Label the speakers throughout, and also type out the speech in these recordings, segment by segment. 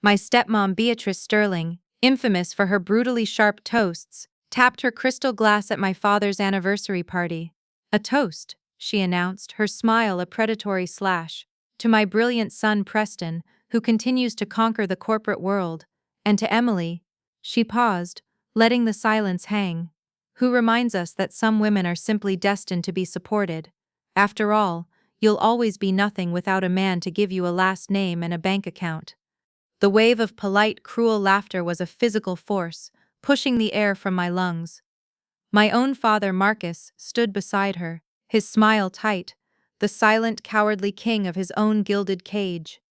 Speaker 1: My stepmom Beatrice Sterling, infamous for her brutally sharp toasts, tapped her crystal glass at my father's anniversary party. "A toast," she announced, her smile a predatory slash. "To my brilliant son Preston, who continues to conquer the corporate world, and to Emily," she paused, letting the silence hang, "who reminds us that some women are simply destined to be supported. After all, you'll always be nothing without a man to give you a last name and a bank account." The wave of polite, cruel laughter was a physical force, pushing the air from my lungs. My own father, Marcus, stood beside her, his smile tight, the silent, cowardly king of his own gilded cage.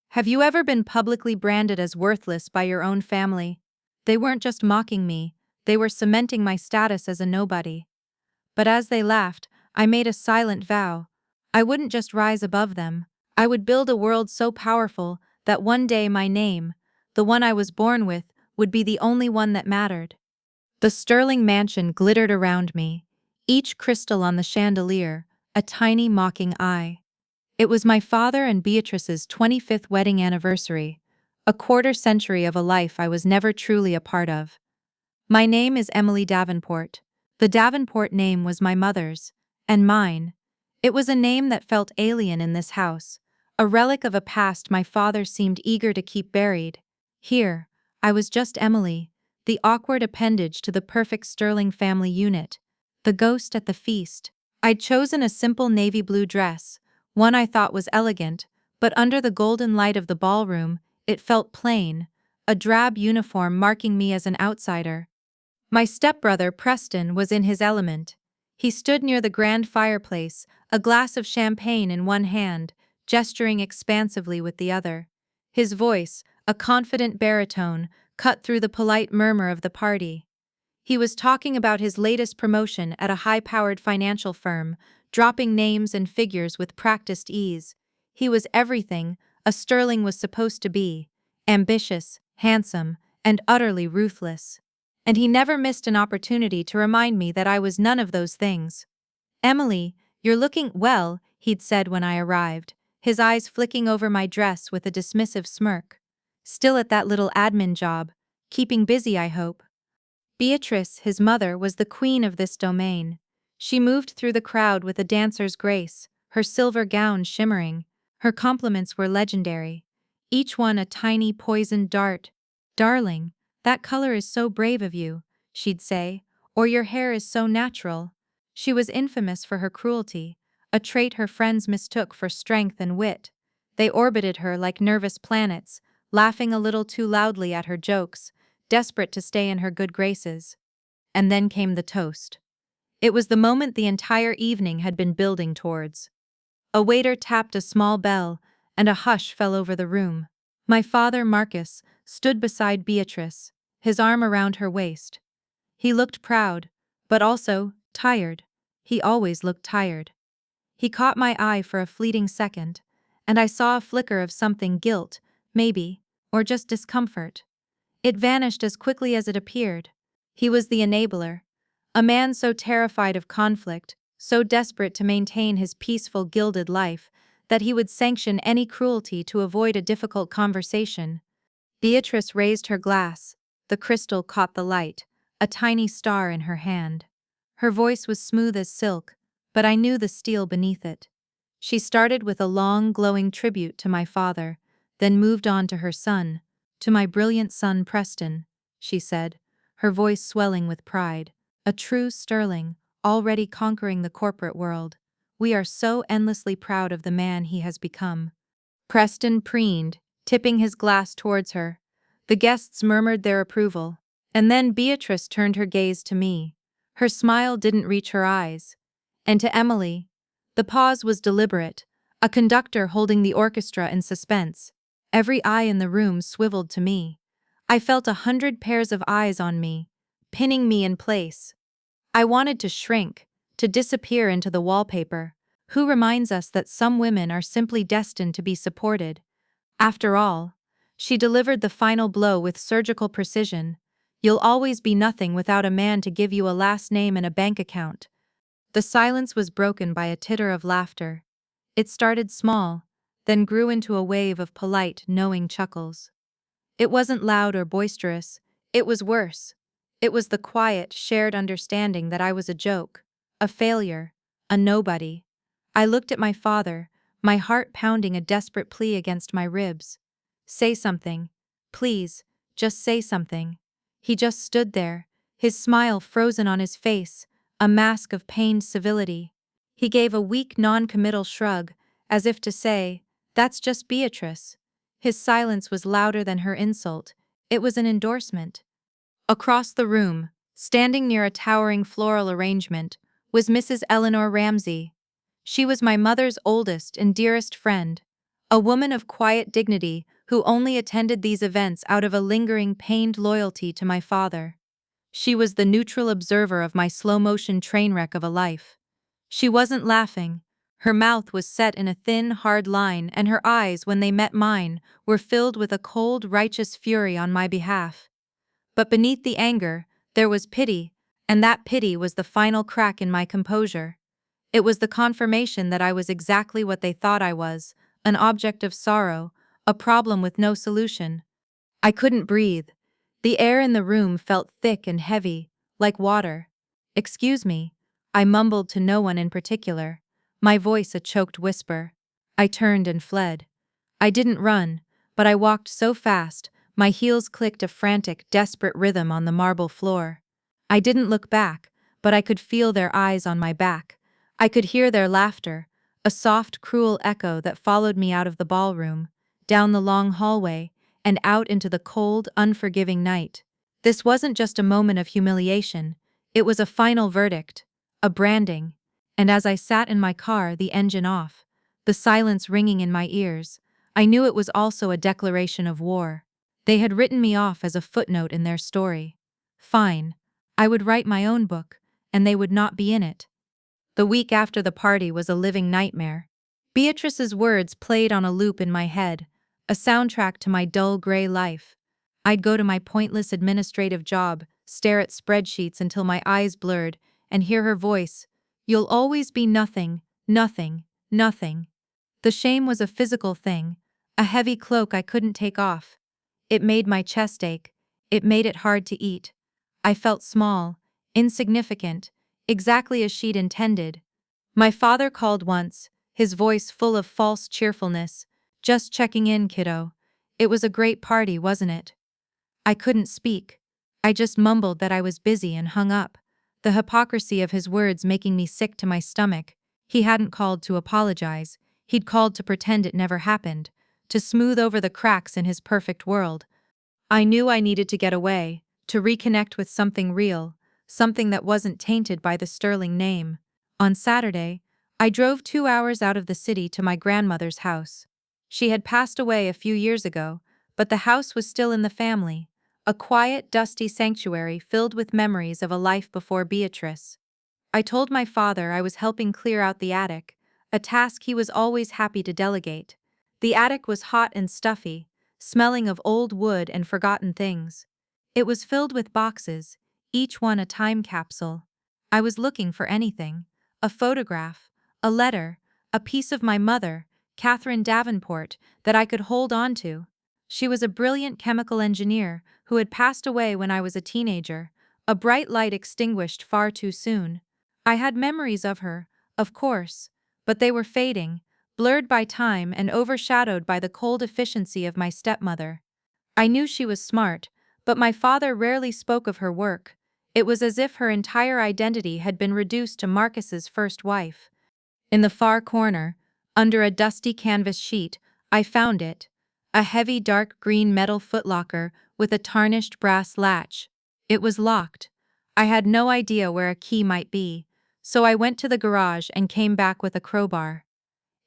Speaker 1: "Have you ever been publicly branded as worthless by your own family? They weren't just mocking me, they were cementing my status as a nobody." But as they laughed, I made a silent vow. I wouldn't just rise above them. I would build a world so powerful that one day my name, the one I was born with, would be the only one that mattered. The Sterling mansion glittered around me, each crystal on the chandelier, a tiny mocking eye. It was my father and Beatrice's 25th wedding anniversary, a quarter-century of a life I was never truly a part of. "My name is Emily Davenport." The Davenport name was my mother's, and mine. It was a name that felt alien in this house, a relic of a past my father seemed eager to keep buried. Here, I was just Emily, the awkward appendage to the perfect Sterling family unit, the ghost at the feast. I'd chosen a simple navy blue dress, one I thought was elegant, but under the golden light of the ballroom, it felt plain, a drab uniform marking me as an outsider. My stepbrother, Preston, was in his element. He stood near the grand fireplace, a glass of champagne in one hand, gesturing expansively with the other. His voice, a confident baritone, cut through the polite murmur of the party. He was talking about his latest promotion at a high-powered financial firm, dropping names and figures with practiced ease. He was everything a Sterling was supposed to be: ambitious, handsome, and utterly ruthless. And he never missed an opportunity to remind me that I was none of those things. "Emily, you're looking well," he'd said when I arrived, his eyes flicking over my dress with a dismissive smirk. "Still at that little admin job. Keeping busy, I hope." Beatrice, his mother, was the queen of this domain. She moved through the crowd with a dancer's grace, her silver gown shimmering. Her compliments were legendary, each one a tiny poisoned dart. "Darling, that color is so brave of you," she'd say, "or your hair is so natural." She was infamous for her cruelty, a trait her friends mistook for strength and wit. They orbited her like nervous planets, laughing a little too loudly at her jokes, desperate to stay in her good graces. And then came the toast. It was the moment the entire evening had been building towards. A waiter tapped a small bell, and a hush fell over the room. My father, Marcus, stood beside Beatrice, his arm around her waist. He looked proud, but also tired. He always looked tired. He caught my eye for a fleeting second, and I saw a flicker of something: guilt, maybe, or just discomfort. It vanished as quickly as it appeared. He was the enabler, a man so terrified of conflict, so desperate to maintain his peaceful, gilded life, that he would sanction any cruelty to avoid a difficult conversation. Beatrice raised her glass. The crystal caught the light, a tiny star in her hand. Her voice was smooth as silk, but I knew the steel beneath it. She started with a long, glowing tribute to my father, then moved on to her son. "To my brilliant son Preston," she said, her voice swelling with pride. "A true Sterling, already conquering the corporate world. We are so endlessly proud of the man he has become." Preston preened, tipping his glass towards her. The guests murmured their approval. And then Beatrice turned her gaze to me. Her smile didn't reach her eyes. And to Emily. The pause was deliberate, a conductor holding the orchestra in suspense. Every eye in the room swiveled to me. I felt 100 pairs of eyes on me, pinning me in place. I wanted to shrink, to disappear into the wallpaper. Who reminds us that some women are simply destined to be supported? After all, she delivered the final blow with surgical precision. "You'll always be nothing without a man to give you a last name and a bank account." The silence was broken by a titter of laughter. It started small, then grew into a wave of polite, knowing chuckles. It wasn't loud or boisterous. It was worse. It was the quiet, shared understanding that I was a joke, a failure, a nobody. I looked at my father, my heart pounding a desperate plea against my ribs. Say something. Please, just say something. He just stood there, his smile frozen on his face, a mask of pained civility. He gave a weak non-committal shrug, as if to say, "That's just Beatrice." His silence was louder than her insult. It was an endorsement. Across the room, standing near a towering floral arrangement, was Mrs. Eleanor Ramsay. She was my mother's oldest and dearest friend, a woman of quiet dignity who only attended these events out of a lingering pained loyalty to my father. She was the neutral observer of my slow-motion train wreck of a life. She wasn't laughing. Her mouth was set in a thin, hard line, and her eyes, when they met mine, were filled with a cold, righteous fury on my behalf. But beneath the anger, there was pity, and that pity was the final crack in my composure. It was the confirmation that I was exactly what they thought I was, an object of sorrow, a problem with no solution. I couldn't breathe. The air in the room felt thick and heavy, like water. "Excuse me," I mumbled to no one in particular, my voice a choked whisper. I turned and fled. I didn't run, but I walked so fast, my heels clicked a frantic, desperate rhythm on the marble floor. I didn't look back, but I could feel their eyes on my back. I could hear their laughter, a soft, cruel echo that followed me out of the ballroom, down the long hallway, and out into the cold, unforgiving night. This wasn't just a moment of humiliation, it was a final verdict, a branding. And as I sat in my car, the engine off, the silence ringing in my ears, I knew it was also a declaration of war. They had written me off as a footnote in their story. Fine. I would write my own book, and they would not be in it. The week after the party was a living nightmare. Beatrice's words played on a loop in my head, a soundtrack to my dull gray life. I'd go to my pointless administrative job, stare at spreadsheets until my eyes blurred, and hear her voice, "You'll always be nothing, nothing, nothing." The shame was a physical thing, a heavy cloak I couldn't take off. It made my chest ache. It made it hard to eat. I felt small, insignificant, exactly as she'd intended. My father called once, his voice full of false cheerfulness. "Just checking in, kiddo. It was a great party, wasn't it?" I couldn't speak. I just mumbled that I was busy and hung up, the hypocrisy of his words making me sick to my stomach. He hadn't called to apologize. He'd called to pretend it never happened, to smooth over the cracks in his perfect world. I knew I needed to get away, to reconnect with something real, something that wasn't tainted by the Sterling name. On Saturday, I drove 2 hours out of the city to my grandmother's house. She had passed away a few years ago, but the house was still in the family, a quiet, dusty sanctuary filled with memories of a life before Beatrice. I told my father I was helping clear out the attic, a task he was always happy to delegate. The attic was hot and stuffy, smelling of old wood and forgotten things. It was filled with boxes, each one a time capsule. I was looking for anything, a photograph, a letter, a piece of my mother, Catherine Davenport, that I could hold on to. She was a brilliant chemical engineer who had passed away when I was a teenager, a bright light extinguished far too soon. I had memories of her, of course, but they were fading, blurred by time and overshadowed by the cold efficiency of my stepmother. I knew she was smart, but my father rarely spoke of her work. It was as if her entire identity had been reduced to Marcus's first wife. In the far corner, under a dusty canvas sheet, I found it, a heavy dark green metal footlocker with a tarnished brass latch. It was locked. I had no idea where a key might be, so I went to the garage and came back with a crowbar.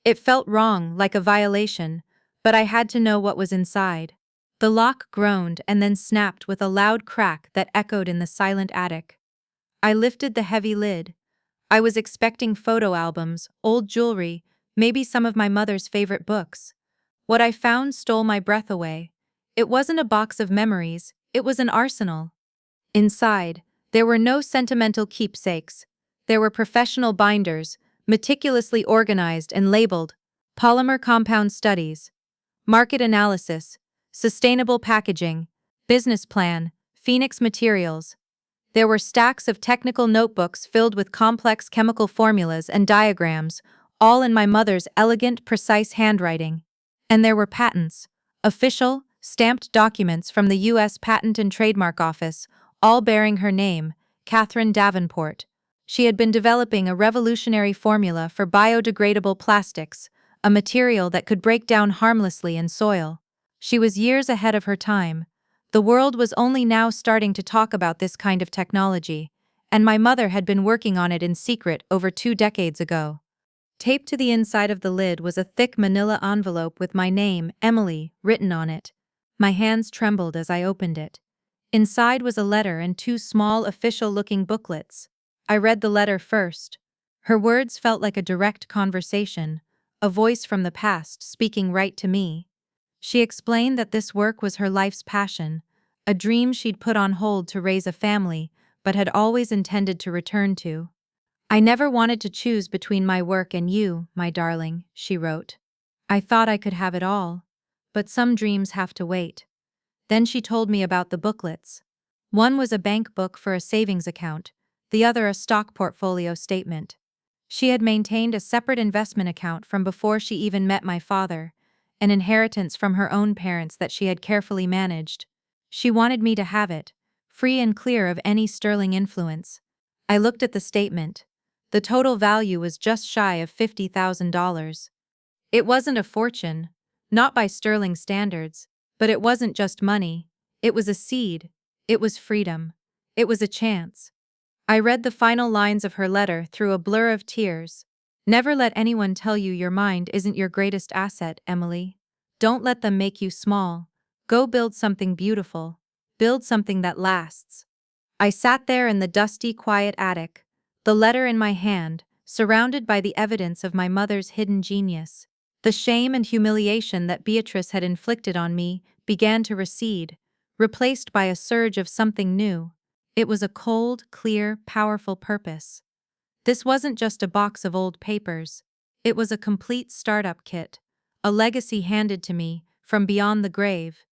Speaker 1: It felt wrong, like a violation, but I had to know what was inside. The lock groaned and then snapped with a loud crack that echoed in the silent attic. I lifted the heavy lid. I was expecting photo albums, old jewelry, maybe some of my mother's favorite books. What I found stole my breath away. It wasn't a box of memories, it was an arsenal. Inside, there were no sentimental keepsakes. There were professional binders, meticulously organized and labeled, polymer compound studies, market analysis, sustainable packaging, business plan, Phoenix materials. There were stacks of technical notebooks filled with complex chemical formulas and diagrams, all in my mother's elegant, precise handwriting. And there were patents, official, stamped documents from the U.S. Patent and Trademark Office, all bearing her name, Catherine Davenport. She had been developing a revolutionary formula for biodegradable plastics, a material that could break down harmlessly in soil. She was years ahead of her time. The world was only now starting to talk about this kind of technology, and my mother had been working on it in secret over 2 decades ago. Taped to the inside of the lid was a thick manila envelope with my name, Emily, written on it. My hands trembled as I opened it. Inside was a letter and 2 small official-looking booklets. I read the letter first. Her words felt like a direct conversation, a voice from the past speaking right to me. She explained that this work was her life's passion, a dream she'd put on hold to raise a family, but had always intended to return to. "I never wanted to choose between my work and you, my darling," she wrote. "I thought I could have it all. But some dreams have to wait." Then she told me about the booklets. One was a bank book for a savings account, the other a stock portfolio statement. She had maintained a separate investment account from before she even met my father, an inheritance from her own parents that she had carefully managed. She wanted me to have it, free and clear of any sterling influence. I looked at the statement. The total value was just shy of $50,000. It wasn't a fortune, not by sterling standards, but it wasn't just money. It was a seed. It was freedom. It was a chance. I read the final lines of her letter through a blur of tears. "Never let anyone tell you your mind isn't your greatest asset, Emily. Don't let them make you small. Go build something beautiful. Build something that lasts." I sat there in the dusty, quiet attic, the letter in my hand, surrounded by the evidence of my mother's hidden genius. The shame and humiliation that Beatrice had inflicted on me began to recede, replaced by a surge of something new. It was a cold, clear, powerful purpose. This wasn't just a box of old papers. It was a complete startup kit, a legacy handed to me from beyond the grave.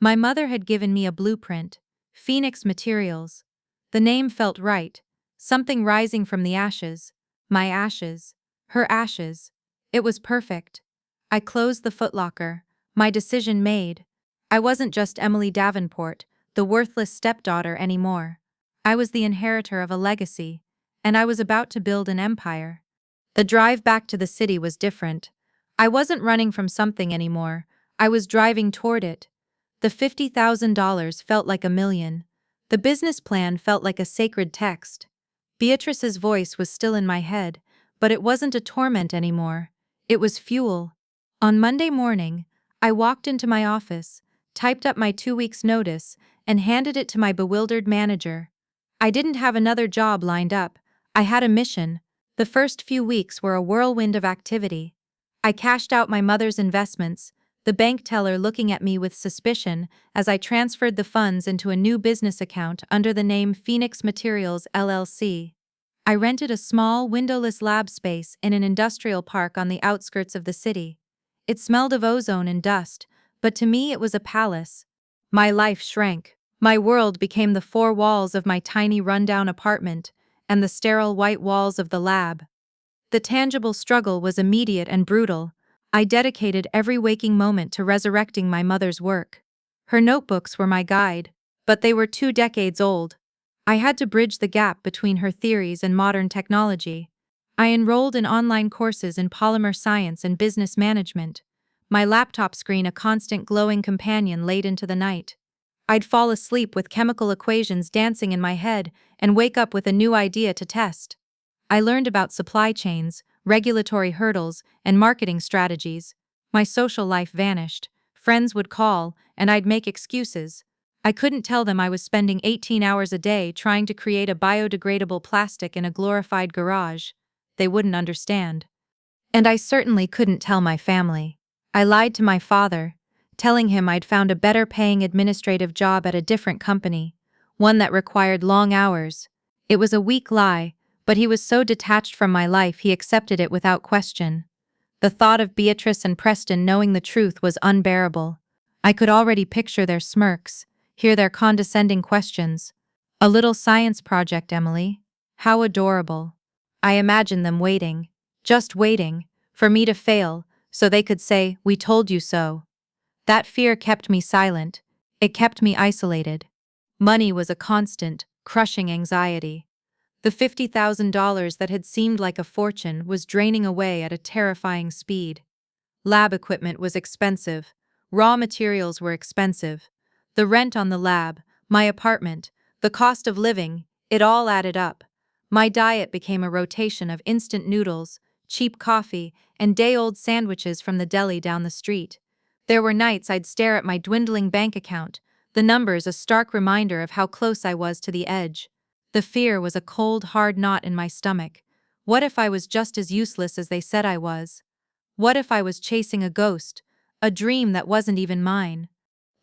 Speaker 1: My mother had given me a blueprint, Phoenix materials. The name felt right, something rising from the ashes, my ashes, her ashes. It was perfect. I closed the footlocker, my decision made. I wasn't just Emily Davenport, the worthless stepdaughter anymore. I was the inheritor of a legacy, and I was about to build an empire. The drive back to the city was different. I wasn't running from something anymore. I was driving toward it. The $50,000 felt like $1,000,000. The business plan felt like a sacred text. Beatrice's voice was still in my head, but it wasn't a torment anymore. It was fuel. On Monday morning, I walked into my office, typed up my 2 weeks' notice, and handed it to my bewildered manager. I didn't have another job lined up. I had a mission. The first few weeks were a whirlwind of activity. I cashed out my mother's investments, the bank teller looking at me with suspicion as I transferred the funds into a new business account under the name Phoenix Materials LLC. I rented a small, windowless lab space in an industrial park on the outskirts of the city. It smelled of ozone and dust, but to me it was a palace. My life shrank. My world became the 4 walls of my tiny rundown apartment and the sterile white walls of the lab. The tangible struggle was immediate and brutal. I dedicated every waking moment to resurrecting my mother's work. Her notebooks were my guide, but they were 2 decades old. I had to bridge the gap between her theories and modern technology. I enrolled in online courses in polymer science and business management, my laptop screen a constant glowing companion late into the night. I'd fall asleep with chemical equations dancing in my head and wake up with a new idea to test. I learned about supply chains, regulatory hurdles, and marketing strategies. My social life vanished. Friends would call, and I'd make excuses. I couldn't tell them I was spending 18 hours a day trying to create a biodegradable plastic in a glorified garage. They wouldn't understand. And I certainly couldn't tell my family. I lied to my father, telling him I'd found a better-paying administrative job at a different company, one that required long hours. It was a weak lie, but he was so detached from my life he accepted it without question. The thought of Beatrice and Preston knowing the truth was unbearable. I could already picture their smirks, hear their condescending questions. A little science project, Emily. How adorable. I imagined them waiting, just waiting, for me to fail, so they could say, "We told you so." That fear kept me silent. It kept me isolated. Money was a constant, crushing anxiety. The $50,000 that had seemed like a fortune was draining away at a terrifying speed. Lab equipment was expensive. Raw materials were expensive. The rent on the lab, my apartment, the cost of living, it all added up. My diet became a rotation of instant noodles, cheap coffee, and day-old sandwiches from the deli down the street. There were nights I'd stare at my dwindling bank account, the numbers a stark reminder of how close I was to the edge. The fear was a cold, hard knot in my stomach. What if I was just as useless as they said I was? What if I was chasing a ghost, a dream that wasn't even mine?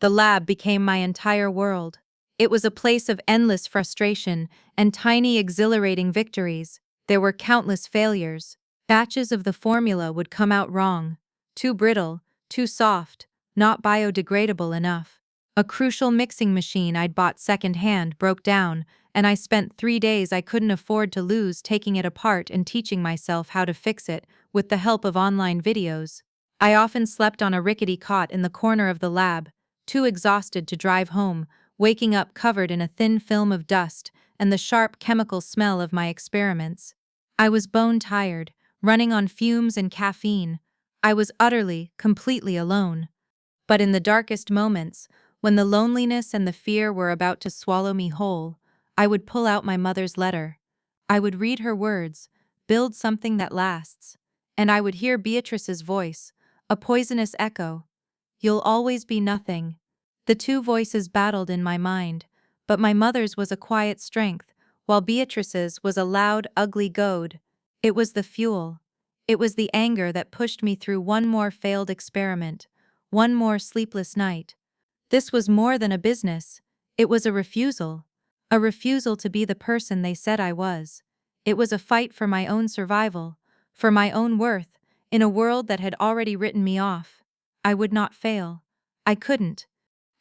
Speaker 1: The lab became my entire world. It was a place of endless frustration and tiny exhilarating victories. There were countless failures. Batches of the formula would come out wrong, too brittle, too soft, not biodegradable enough. A crucial mixing machine I'd bought secondhand broke down, and I spent 3 days I couldn't afford to lose taking it apart and teaching myself how to fix it with the help of online videos. I often slept on a rickety cot in the corner of the lab, too exhausted to drive home, waking up covered in a thin film of dust and the sharp chemical smell of my experiments. I was bone-tired, running on fumes and caffeine. I was utterly, completely alone. But in the darkest moments, when the loneliness and the fear were about to swallow me whole, I would pull out my mother's letter. I would read her words, "Build something that lasts." And I would hear Beatrice's voice, a poisonous echo. "You'll always be nothing." The two voices battled in my mind, but my mother's was a quiet strength, while Beatrice's was a loud, ugly goad. It was the fuel. It was the anger that pushed me through one more failed experiment, one more sleepless night. This was more than a business. It was a refusal. A refusal to be the person they said I was. It was a fight for my own survival, for my own worth, in a world that had already written me off. I would not fail. I couldn't.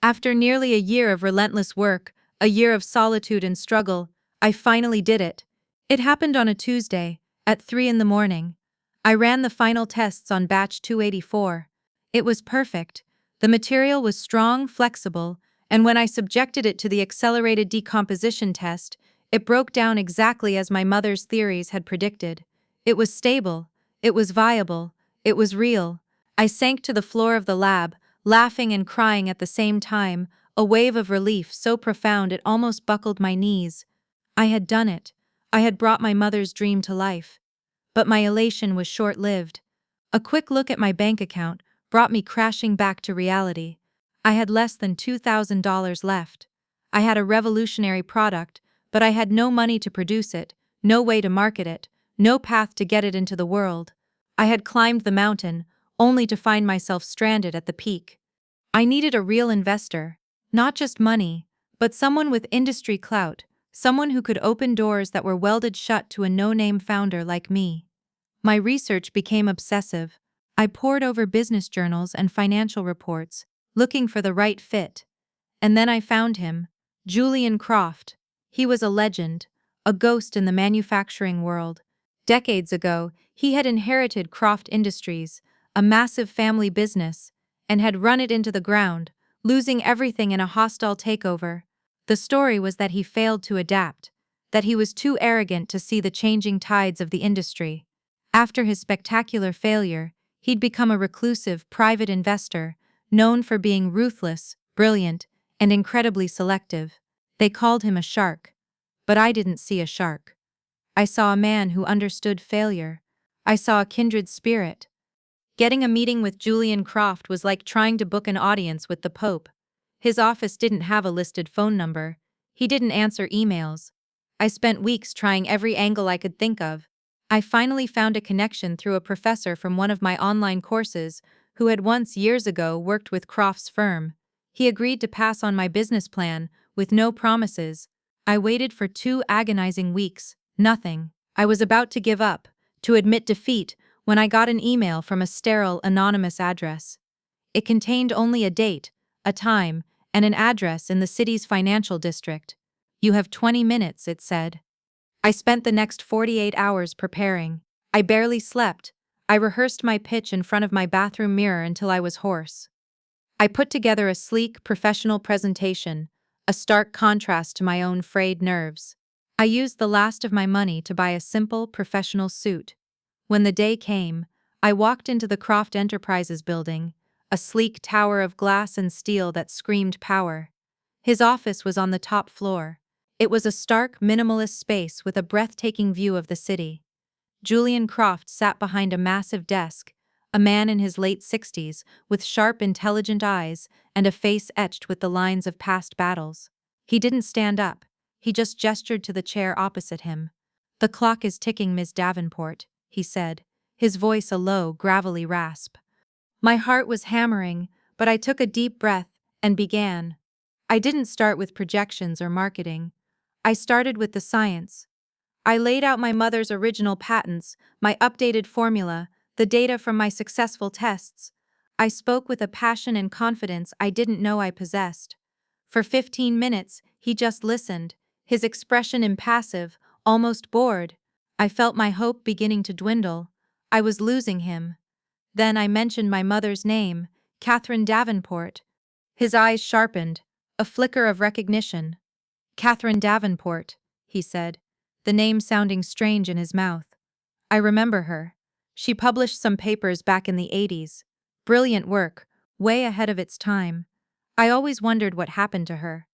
Speaker 1: After nearly a year of relentless work, a year of solitude and struggle, I finally did it. It happened on a Tuesday, at 3 in the morning. I ran the final tests on batch 284. It was perfect. The material was strong, flexible, and when I subjected it to the accelerated decomposition test, it broke down exactly as my mother's theories had predicted. It was stable. It was viable. It was real. I sank to the floor of the lab, laughing and crying at the same time, a wave of relief so profound it almost buckled my knees. I had done it. I had brought my mother's dream to life. But my elation was short-lived. A quick look at my bank account brought me crashing back to reality. I had less than $2,000 left. I had a revolutionary product, but I had no money to produce it, no way to market it, no path to get it into the world. I had climbed the mountain, only to find myself stranded at the peak. I needed a real investor, not just money, but someone with industry clout, someone who could open doors that were welded shut to a no-name founder like me. My research became obsessive. I pored over business journals and financial reports, looking for the right fit. And then I found him, Julian Croft. He was a legend, a ghost in the manufacturing world. Decades ago, he had inherited Croft Industries, a massive family business, and had run it into the ground, losing everything in a hostile takeover. The story was that he failed to adapt, that he was too arrogant to see the changing tides of the industry. After his spectacular failure, he'd become a reclusive, private investor, known for being ruthless, brilliant, and incredibly selective. They called him a shark. But I didn't see a shark. I saw a man who understood failure. I saw a kindred spirit. Getting a meeting with Julian Croft was like trying to book an audience with the Pope. His office didn't have a listed phone number. He didn't answer emails. I spent weeks trying every angle I could think of. I finally found a connection through a professor from one of my online courses who had once years ago worked with Croft's firm. He agreed to pass on my business plan, with no promises. I waited for 2 agonizing weeks, nothing. I was about to give up, to admit defeat, when I got an email from a sterile, anonymous address. It contained only a date, a time, and an address in the city's financial district. You have 20 minutes, it said. I spent the next 48 hours preparing. I barely slept. I rehearsed my pitch in front of my bathroom mirror until I was hoarse. I put together a sleek, professional presentation, a stark contrast to my own frayed nerves. I used the last of my money to buy a simple, professional suit. When the day came, I walked into the Croft Enterprises building, a sleek tower of glass and steel that screamed power. His office was on the top floor. It was a stark, minimalist space with a breathtaking view of the city. Julian Croft sat behind a massive desk, a man in his late 60s, with sharp, intelligent eyes and a face etched with the lines of past battles. He didn't stand up. He just gestured to the chair opposite him. "The clock is ticking, Miss Davenport," he said, his voice a low, gravelly rasp. My heart was hammering, but I took a deep breath and began. I didn't start with projections or marketing. I started with the science. I laid out my mother's original patents, my updated formula, the data from my successful tests. I spoke with a passion and confidence I didn't know I possessed. For 15 minutes, he just listened, his expression impassive, almost bored. I felt my hope beginning to dwindle. I was losing him. Then I mentioned my mother's name, Catherine Davenport. His eyes sharpened, a flicker of recognition. "Catherine Davenport," he said, the name sounding strange in his mouth. "I remember her. She published some papers back in the 80s. Brilliant work, way ahead of its time. I always wondered what happened to her."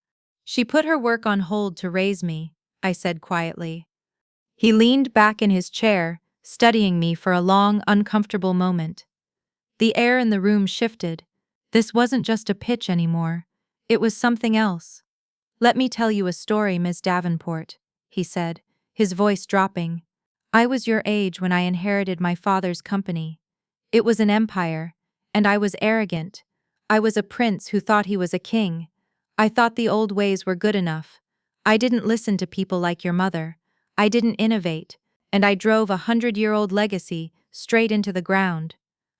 Speaker 1: "She put her work on hold to raise me," I said quietly. He leaned back in his chair, studying me for a long, uncomfortable moment. The air in the room shifted. This wasn't just a pitch anymore. It was something else. "Let me tell you a story, Miss Davenport," he said, his voice dropping. "I was your age when I inherited my father's company. It was an empire, and I was arrogant. I was a prince who thought he was a king. I thought the old ways were good enough. I didn't listen to people like your mother. I didn't innovate, and I drove a 100-year-old legacy straight into the ground.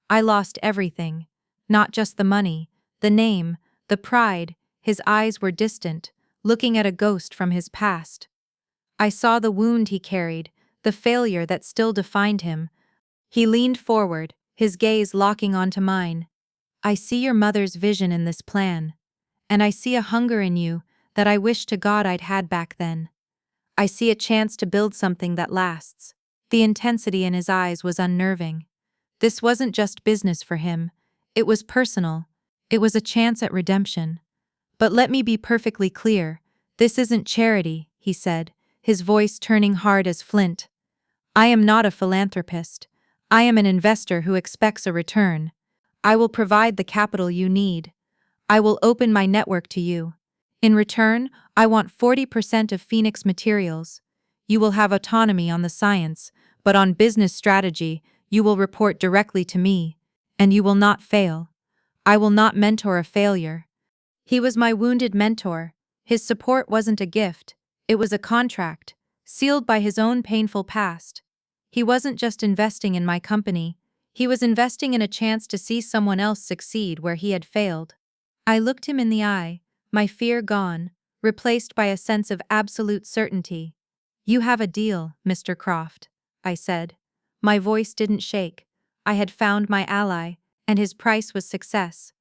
Speaker 1: I lost everything. Not just the money, the name, the pride." His eyes were distant, looking at a ghost from his past. I saw the wound he carried, the failure that still defined him. He leaned forward, his gaze locking onto mine. "I see your mother's vision in this plan. And I see a hunger in you that I wish to God I'd had back then. I see a chance to build something that lasts." The intensity in his eyes was unnerving. This wasn't just business for him. It was personal. It was a chance at redemption. "But let me be perfectly clear. This isn't charity," he said, his voice turning hard as flint. "I am not a philanthropist. I am an investor who expects a return. I will provide the capital you need. I will open my network to you. In return, I want 40% of Phoenix Materials. You will have autonomy on the science, but on business strategy, you will report directly to me. And you will not fail. I will not mentor a failure." He was my wounded mentor. His support wasn't a gift. It was a contract, sealed by his own painful past. He wasn't just investing in my company. He was investing in a chance to see someone else succeed where he had failed. I looked him in the eye, my fear gone, replaced by a sense of absolute certainty. "You have a deal, Mr. Croft," I said. My voice didn't shake. I had found my ally, and his price was success.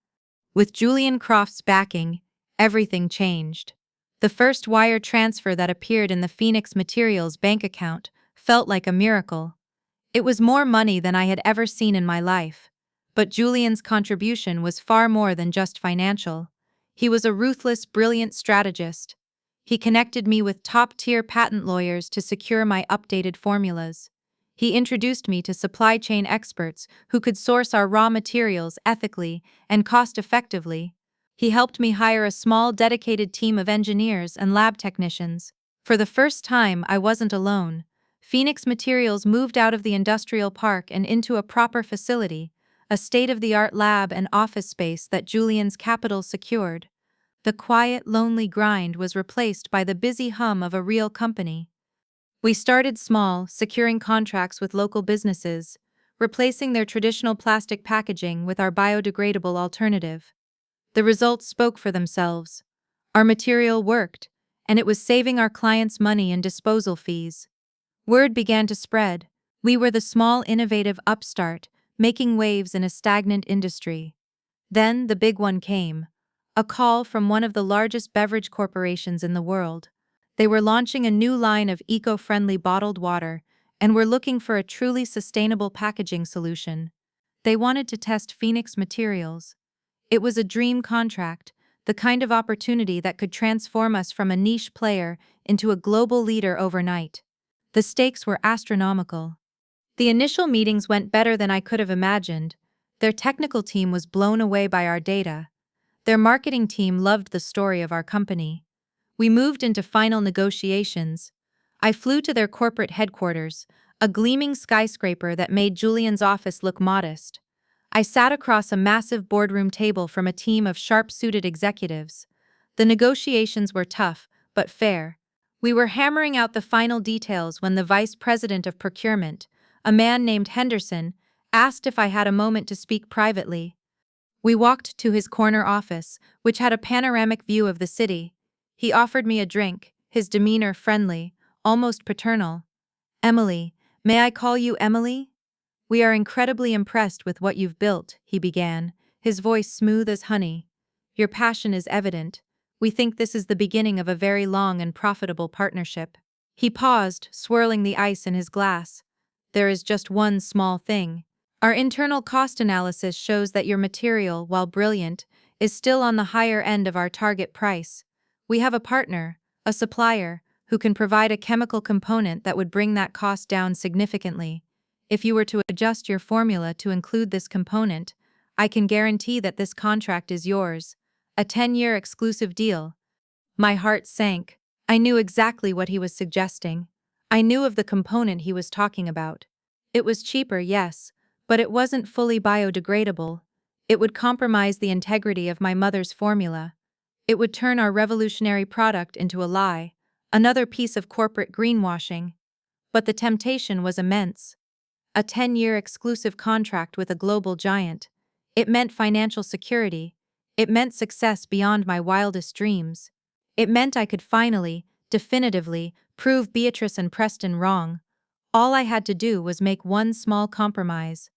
Speaker 1: With Julian Croft's backing, everything changed. The first wire transfer that appeared in the Phoenix Materials bank account felt like a miracle. It was more money than I had ever seen in my life. But Julian's contribution was far more than just financial. He was a ruthless, brilliant strategist. He connected me with top-tier patent lawyers to secure my updated formulas. He introduced me to supply chain experts who could source our raw materials ethically and cost-effectively. He helped me hire a small, dedicated team of engineers and lab technicians. For the first time, I wasn't alone. Phoenix Materials moved out of the industrial park and into a proper facility, a state-of-the-art lab and office space that Julian's capital secured. The quiet, lonely grind was replaced by the busy hum of a real company. We started small, securing contracts with local businesses, replacing their traditional plastic packaging with our biodegradable alternative. The results spoke for themselves. Our material worked, and it was saving our clients money and disposal fees. Word began to spread. We were the small, innovative upstart, making waves in a stagnant industry. Then the big one came. A call from one of the largest beverage corporations in the world. They were launching a new line of eco-friendly bottled water and were looking for a truly sustainable packaging solution. They wanted to test Phoenix materials. It was a dream contract, the kind of opportunity that could transform us from a niche player into a global leader overnight. The stakes were astronomical. The initial meetings went better than I could have imagined. Their technical team was blown away by our data. Their marketing team loved the story of our company. We moved into final negotiations. I flew to their corporate headquarters, a gleaming skyscraper that made Julian's office look modest. I sat across a massive boardroom table from a team of sharp-suited executives. The negotiations were tough, but fair. We were hammering out the final details when the vice president of procurement, a man named Henderson, asked if I had a moment to speak privately. We walked to his corner office, which had a panoramic view of the city. He offered me a drink, his demeanor friendly, almost paternal. "Emily, may I call you Emily? We are incredibly impressed with what you've built," he began, his voice smooth as honey. "Your passion is evident. We think this is the beginning of a very long and profitable partnership." He paused, swirling the ice in his glass. "There is just one small thing. Our internal cost analysis shows that your material, while brilliant, is still on the higher end of our target price. We have a partner, a supplier, who can provide a chemical component that would bring that cost down significantly. If you were to adjust your formula to include this component, I can guarantee that this contract is yours. A 10-year exclusive deal." My heart sank. I knew exactly what he was suggesting. I knew of the component he was talking about. It was cheaper, yes, but it wasn't fully biodegradable. It would compromise the integrity of my mother's formula. It would turn our revolutionary product into a lie, another piece of corporate greenwashing. But the temptation was immense. A 10-year exclusive contract with a global giant. It meant financial security. It meant success beyond my wildest dreams. It meant I could finally, definitively, prove Beatrice and Preston wrong. All I had to do was make one small compromise.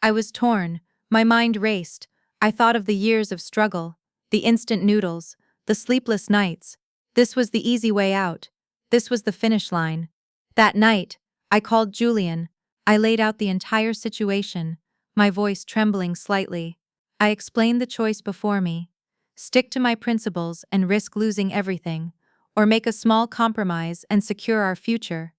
Speaker 1: I was torn. My mind raced. I thought of the years of struggle, the instant noodles, the sleepless nights. This was the easy way out. This was the finish line. That night, I called Julian. I laid out the entire situation, my voice trembling slightly. I explained the choice before me. Stick to my principles and risk losing everything, or make a small compromise and secure our future.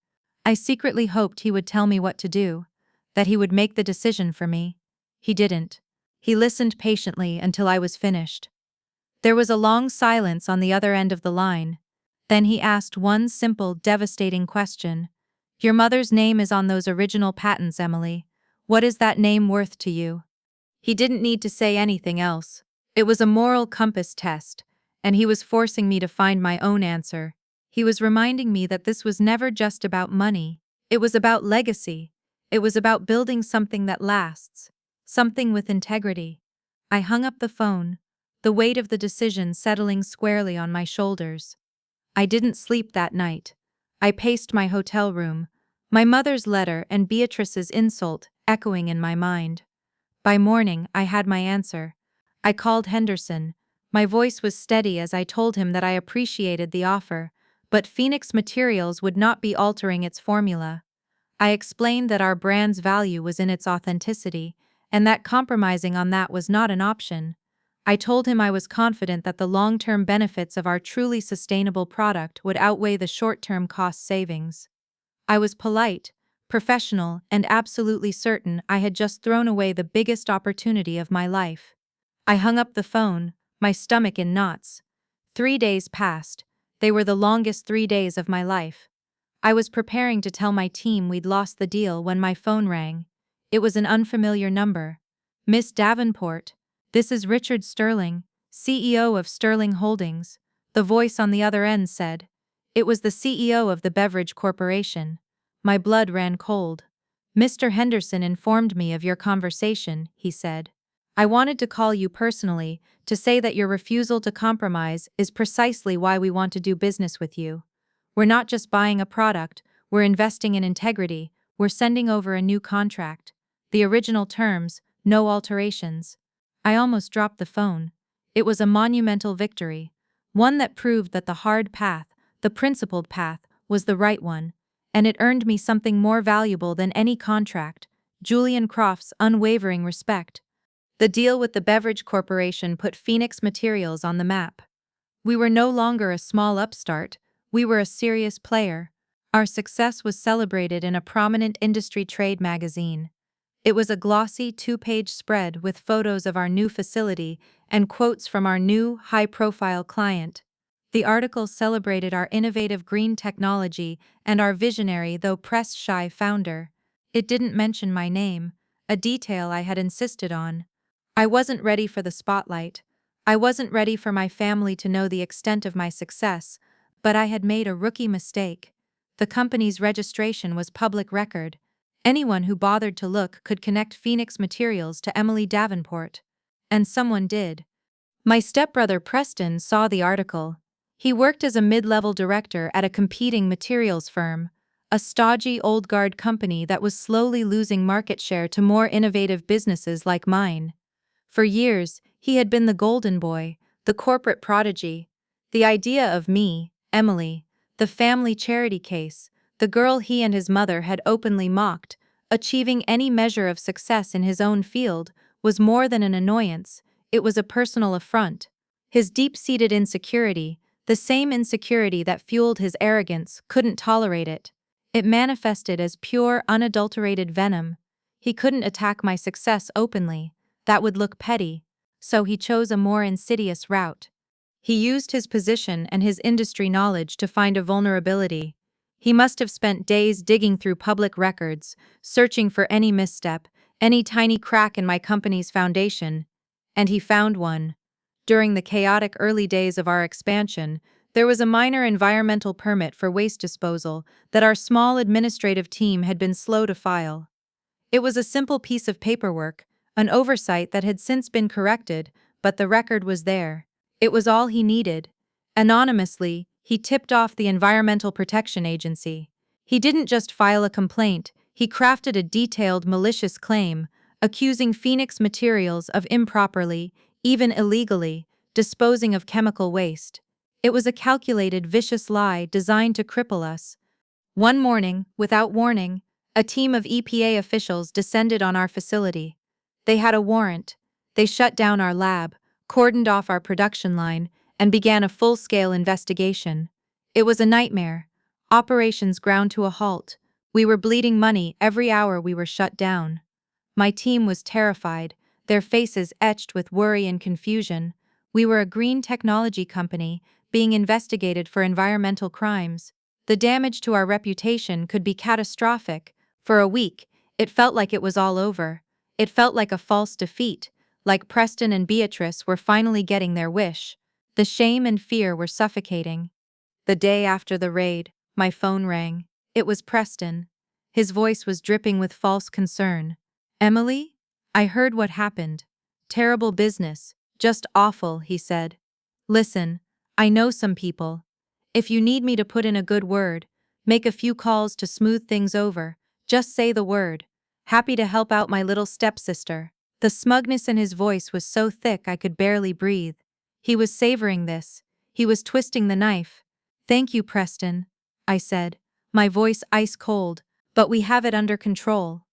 Speaker 1: I secretly hoped he would tell me what to do, that he would make the decision for me. He didn't. He listened patiently until I was finished. There was a long silence on the other end of the line. Then he asked one simple, devastating question. "Your mother's name is on those original patents, Emily. What is that name worth to you?" He didn't need to say anything else. It was a moral compass test, and he was forcing me to find my own answer. He was reminding me that this was never just about money. It was about legacy. It was about building something that lasts, something with integrity. I hung up the phone, the weight of the decision settling squarely on my shoulders. I didn't sleep that night. I paced my hotel room, my mother's letter and Beatrice's insult echoing in my mind. By morning, I had my answer. I called Henderson. My voice was steady as I told him that I appreciated the offer, but Phoenix Materials would not be altering its formula. I explained that our brand's value was in its authenticity, and that compromising on that was not an option. I told him I was confident that the long-term benefits of our truly sustainable product would outweigh the short-term cost savings. I was polite, professional, and absolutely certain I had just thrown away the biggest opportunity of my life. I hung up the phone, my stomach in knots. 3 days passed. They were the longest 3 days of my life. I was preparing to tell my team we'd lost the deal when my phone rang. It was an unfamiliar number. "Miss Davenport, this is Richard Sterling, CEO of Sterling Holdings," the voice on the other end said. It was the CEO of the beverage corporation. My blood ran cold. "Mr. Henderson informed me of your conversation," he said. I wanted to call you personally to say that your refusal to compromise is precisely why we want to do business with you. We're not just buying a product, we're investing in integrity, we're sending over a new contract. The original terms, no alterations. I almost dropped the phone. It was a monumental victory, one that proved that the hard path, the principled path, was the right one, and it earned me something more valuable than any contract: Julian Croft's unwavering respect. The deal with the beverage corporation put Phoenix Materials on the map. We were no longer a small upstart, we were a serious player. Our success was celebrated in a prominent industry trade magazine. It was a glossy two-page spread with photos of our new facility and quotes from our new, high-profile client. The article celebrated our innovative green technology and our visionary though press-shy founder. It didn't mention my name, a detail I had insisted on. I wasn't ready for the spotlight. I wasn't ready for my family to know the extent of my success, but I had made a rookie mistake. The company's registration was public record. Anyone who bothered to look could connect Phoenix Materials to Emily Davenport. And someone did. My stepbrother Preston saw the article. He worked as a mid-level director at a competing materials firm, a stodgy old guard company that was slowly losing market share to more innovative businesses like mine. For years, he had been the golden boy, the corporate prodigy. The idea of me, Emily, the family charity case, the girl he and his mother had openly mocked, achieving any measure of success in his own field, was more than an annoyance, it was a personal affront. His deep-seated insecurity, the same insecurity that fueled his arrogance, couldn't tolerate it. It manifested as pure, unadulterated venom. He couldn't attack my success openly. That would look petty, so he chose a more insidious route. He used his position and his industry knowledge to find a vulnerability. He must have spent days digging through public records, searching for any misstep, any tiny crack in my company's foundation, and he found one. During the chaotic early days of our expansion, there was a minor environmental permit for waste disposal that our small administrative team had been slow to file. It was a simple piece of paperwork, an oversight that had since been corrected, but the record was there. It was all he needed. Anonymously, he tipped off the Environmental Protection Agency. He didn't just file a complaint, he crafted a detailed, malicious claim, accusing Phoenix Materials of improperly, even illegally, disposing of chemical waste. It was a calculated, vicious lie designed to cripple us. One morning, without warning, a team of EPA officials descended on our facility. They had a warrant. They shut down our lab, cordoned off our production line, and began a full-scale investigation. It was a nightmare. Operations ground to a halt. We were bleeding money every hour we were shut down. My team was terrified, their faces etched with worry and confusion. We were a green technology company, being investigated for environmental crimes. The damage to our reputation could be catastrophic. For a week, it felt like it was all over. It felt like a false defeat, like Preston and Beatrice were finally getting their wish. The shame and fear were suffocating. The day after the raid, my phone rang. It was Preston. His voice was dripping with false concern. "Emily? I heard what happened. Terrible business, just awful," he said. "Listen, I know some people. If you need me to put in a good word, make a few calls to smooth things over, just say the word. Happy to help out my little stepsister." The smugness in his voice was so thick I could barely breathe. He was savoring this. He was twisting the knife. "Thank you, Preston," I said, my voice ice cold, "but we have it under control."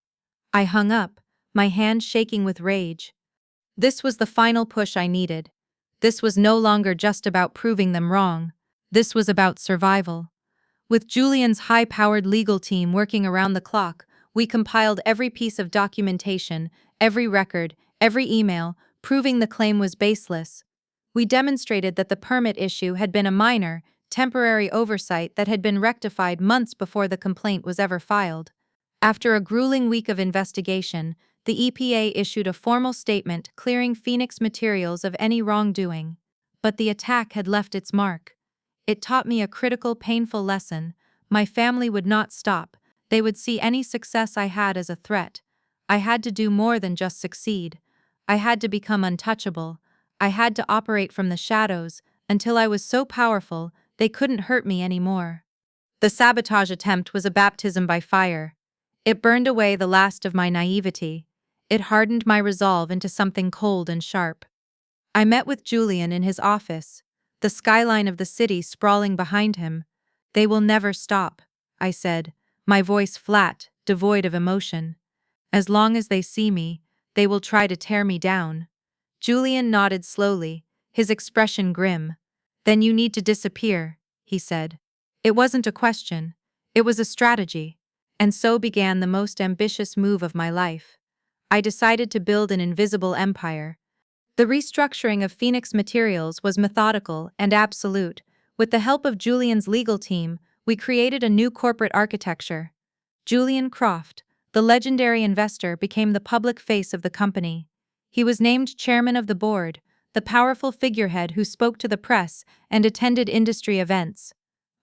Speaker 1: I hung up, my hand shaking with rage. This was the final push I needed. This was no longer just about proving them wrong. This was about survival. With Julian's high-powered legal team working around the clock, we compiled every piece of documentation, every record, every email, proving the claim was baseless. We demonstrated that the permit issue had been a minor, temporary oversight that had been rectified months before the complaint was ever filed. After a grueling week of investigation, the EPA issued a formal statement clearing Phoenix Materials of any wrongdoing. But the attack had left its mark. It taught me a critical, painful lesson. My family would not stop. They would see any success I had as a threat. I had to do more than just succeed. I had to become untouchable. I had to operate from the shadows until I was so powerful they couldn't hurt me anymore. The sabotage attempt was a baptism by fire. It burned away the last of my naivety. It hardened my resolve into something cold and sharp. I met with Julian in his office, the skyline of the city sprawling behind him. "They will never stop," I said, my voice flat, devoid of emotion. "As long as they see me, they will try to tear me down." Julian nodded slowly, his expression grim. "Then you need to disappear," he said. It wasn't a question, it was a strategy. And so began the most ambitious move of my life. I decided to build an invisible empire. The restructuring of Phoenix Materials was methodical and absolute. With the help of Julian's legal team, we created a new corporate architecture. Julian Croft, the legendary investor, became the public face of the company. He was named chairman of the board, the powerful figurehead who spoke to the press and attended industry events.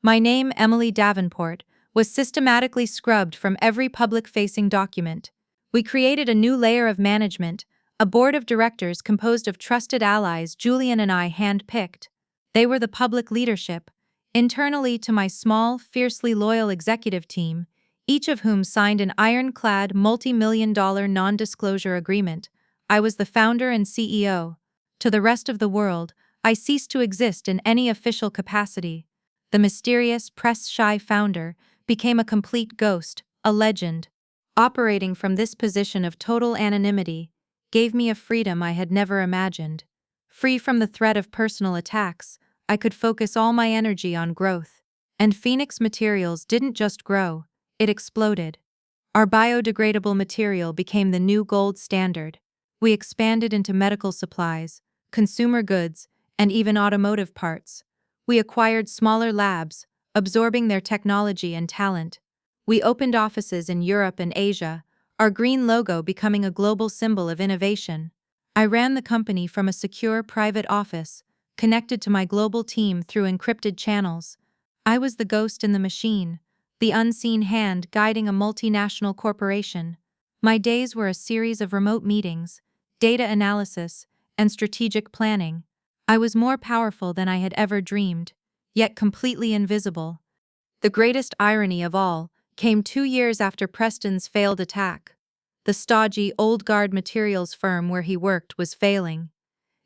Speaker 1: My name, Emily Davenport, was systematically scrubbed from every public-facing document. We created a new layer of management, a board of directors composed of trusted allies Julian and I hand-picked. They were the public leadership. Internally to my small, fiercely loyal executive team, each of whom signed an ironclad multi-million-dollar non-disclosure agreement, I was the founder and CEO. To the rest of the world, I ceased to exist in any official capacity. The mysterious, press-shy founder became a complete ghost, a legend. Operating from this position of total anonymity gave me a freedom I had never imagined. Free from the threat of personal attacks, I could focus all my energy on growth. And Phoenix Materials didn't just grow, it exploded. Our biodegradable material became the new gold standard. We expanded into medical supplies, consumer goods, and even automotive parts. We acquired smaller labs, absorbing their technology and talent. We opened offices in Europe and Asia, our green logo becoming a global symbol of innovation. I ran the company from a secure private office, connected to my global team through encrypted channels. I was the ghost in the machine, the unseen hand guiding a multinational corporation. My days were a series of remote meetings, data analysis, and strategic planning. I was more powerful than I had ever dreamed, yet completely invisible. The greatest irony of all came 2 years after Preston's failed attack. The stodgy, old-guard materials firm where he worked was failing.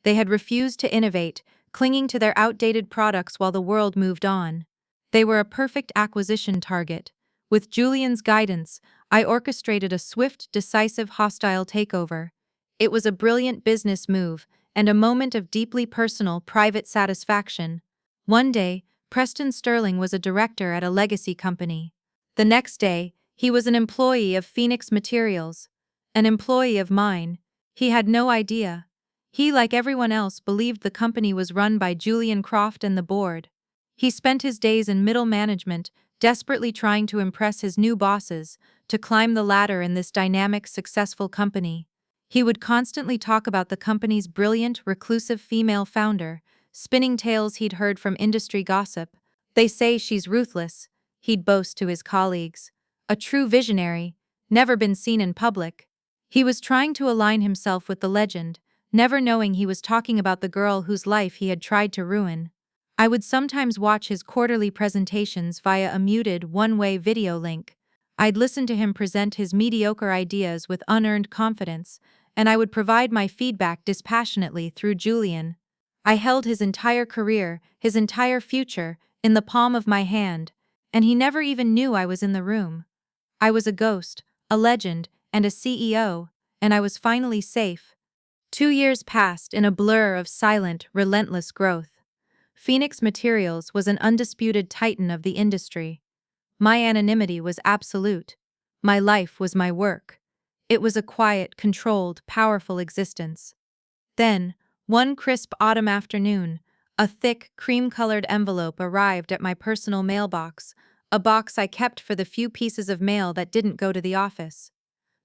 Speaker 1: They had refused to innovate, clinging to their outdated products while the world moved on. They were a perfect acquisition target. With Julian's guidance, I orchestrated a swift, decisive, hostile takeover. It was a brilliant business move and a moment of deeply personal, private satisfaction. One day, Preston Sterling was a director at a legacy company. The next day, he was an employee of Phoenix Materials. An employee of mine. He had no idea. He, like everyone else, believed the company was run by Julian Croft and the board. He spent his days in middle management, desperately trying to impress his new bosses, to climb the ladder in this dynamic, successful company. He would constantly talk about the company's brilliant, reclusive female founder, spinning tales he'd heard from industry gossip. "They say she's ruthless," he'd boast to his colleagues. "A true visionary, never been seen in public." He was trying to align himself with the legend, never knowing he was talking about the girl whose life he had tried to ruin. I would sometimes watch his quarterly presentations via a muted, one-way video link. I'd listen to him present his mediocre ideas with unearned confidence, and I would provide my feedback dispassionately through Julian. I held his entire career, his entire future, in the palm of my hand, and he never even knew I was in the room. I was a ghost, a legend, and a CEO, and I was finally safe. 2 years passed in a blur of silent, relentless growth. Phoenix Materials was an undisputed titan of the industry. My anonymity was absolute. My life was my work. It was a quiet, controlled, powerful existence. Then, one crisp autumn afternoon, a thick, cream-colored envelope arrived at my personal mailbox, a box I kept for the few pieces of mail that didn't go to the office.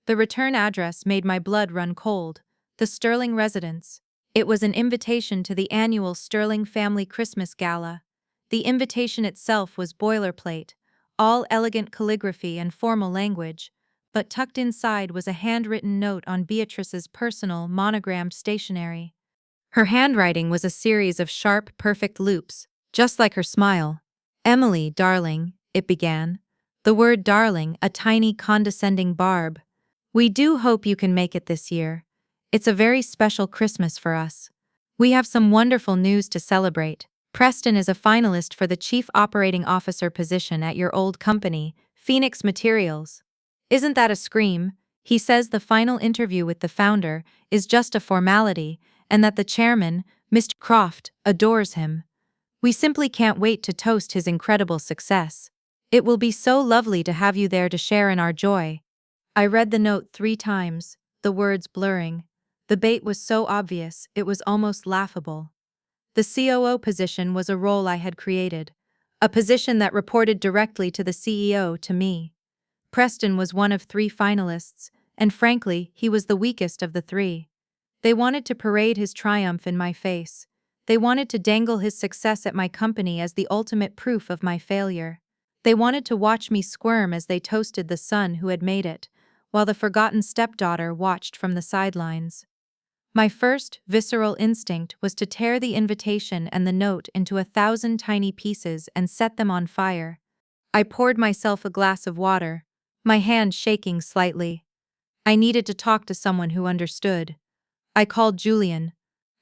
Speaker 1: The return address made my blood run cold. The Sterling residence. It was an invitation to the annual Sterling Family Christmas Gala. The invitation itself was boilerplate, all elegant calligraphy and formal language, but tucked inside was a handwritten note on Beatrice's personal, monogrammed stationery. Her handwriting was a series of sharp, perfect loops, just like her smile. "Emily, darling," it began. The word darling, a tiny condescending barb. "We do hope you can make it this year. It's a very special Christmas for us. We have some wonderful news to celebrate. Preston is a finalist for the Chief Operating Officer position at your old company, Phoenix Materials. Isn't that a scream? He says the final interview with the founder is just a formality, and that the chairman, Mr. Croft, adores him. We simply can't wait to toast his incredible success. It will be so lovely to have you there to share in our joy." I read the note 3 times, the words blurring. The bait was so obvious, it was almost laughable. The COO position was a role I had created, a position that reported directly to the CEO, to me. Preston was one of 3 finalists, and frankly, he was the weakest of the 3. They wanted to parade his triumph in my face. They wanted to dangle his success at my company as the ultimate proof of my failure. They wanted to watch me squirm as they toasted the son who had made it, while the forgotten stepdaughter watched from the sidelines. My first, visceral instinct was to tear the invitation and the note into 1,000 tiny pieces and set them on fire. I poured myself a glass of water, my hand shaking slightly. I needed to talk to someone who understood. I called Julian.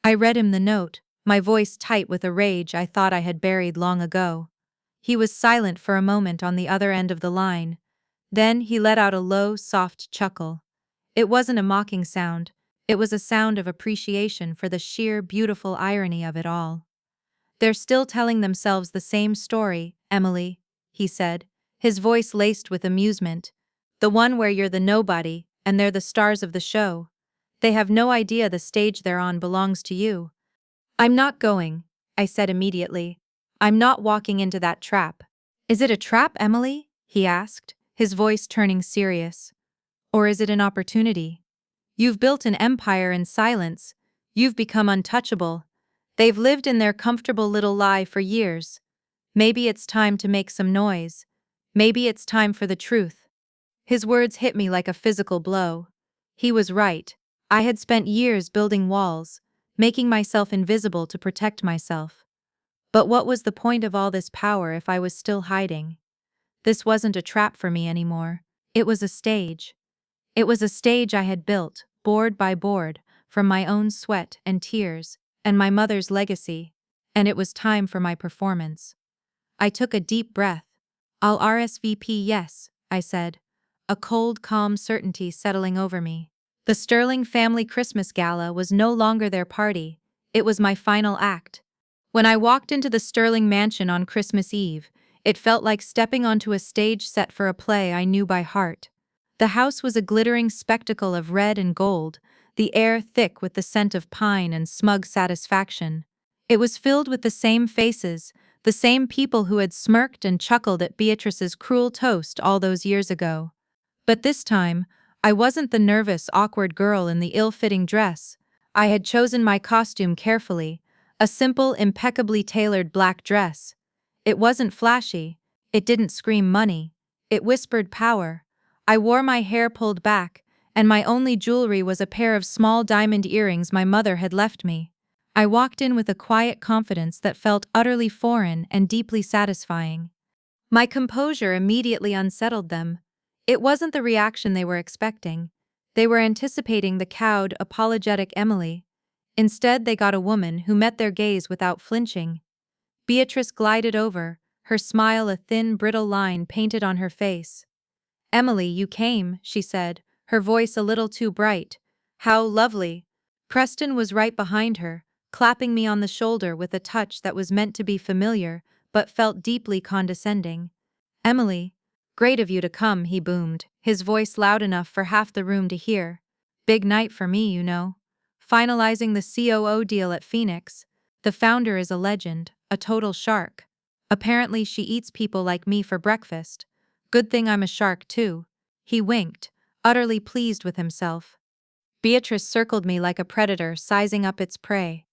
Speaker 1: I read him the note, my voice tight with a rage I thought I had buried long ago. He was silent for a moment on the other end of the line. Then he let out a low, soft chuckle. It wasn't a mocking sound. It was a sound of appreciation for the sheer, beautiful irony of it all. "They're still telling themselves the same story, Emily," he said, his voice laced with amusement. "The one where you're the nobody, and they're the stars of the show. They have no idea the stage they're on belongs to you." "I'm not going," I said immediately. "I'm not walking into that trap." "Is it a trap, Emily?" he asked, his voice turning serious. "Or is it an opportunity? You've built an empire in silence. You've become untouchable. They've lived in their comfortable little lie for years. Maybe it's time to make some noise. Maybe it's time for the truth." His words hit me like a physical blow. He was right. I had spent years building walls, making myself invisible to protect myself. But what was the point of all this power if I was still hiding? This wasn't a trap for me anymore. It was a stage. It was a stage I had built, board by board, from my own sweat and tears, and my mother's legacy, and it was time for my performance. I took a deep breath. "I'll RSVP yes," I said, a cold, calm certainty settling over me. The Sterling family Christmas gala was no longer their party, it was my final act. When I walked into the Sterling mansion on Christmas Eve, it felt like stepping onto a stage set for a play I knew by heart. The house was a glittering spectacle of red and gold, the air thick with the scent of pine and smug satisfaction. It was filled with the same faces, the same people who had smirked and chuckled at Beatrice's cruel toast all those years ago. But this time, I wasn't the nervous, awkward girl in the ill-fitting dress. I had chosen my costume carefully, a simple, impeccably tailored black dress. It wasn't flashy, it didn't scream money, it whispered power. I wore my hair pulled back, and my only jewelry was a pair of small diamond earrings my mother had left me. I walked in with a quiet confidence that felt utterly foreign and deeply satisfying. My composure immediately unsettled them. It wasn't the reaction they were expecting. They were anticipating the cowed, apologetic Emily. Instead, they got a woman who met their gaze without flinching. Beatrice glided over, her smile a thin, brittle line painted on her face. "Emily, you came," she said, her voice a little too bright. "How lovely." Preston was right behind her, clapping me on the shoulder with a touch that was meant to be familiar, but felt deeply condescending. "Emily, great of you to come," he boomed, his voice loud enough for half the room to hear. "Big night for me, you know. Finalizing the COO deal at Phoenix. The founder is a legend, a total shark. Apparently she eats people like me for breakfast. Good thing I'm a shark too." He winked, utterly pleased with himself. Beatrice circled me like a predator sizing up its prey.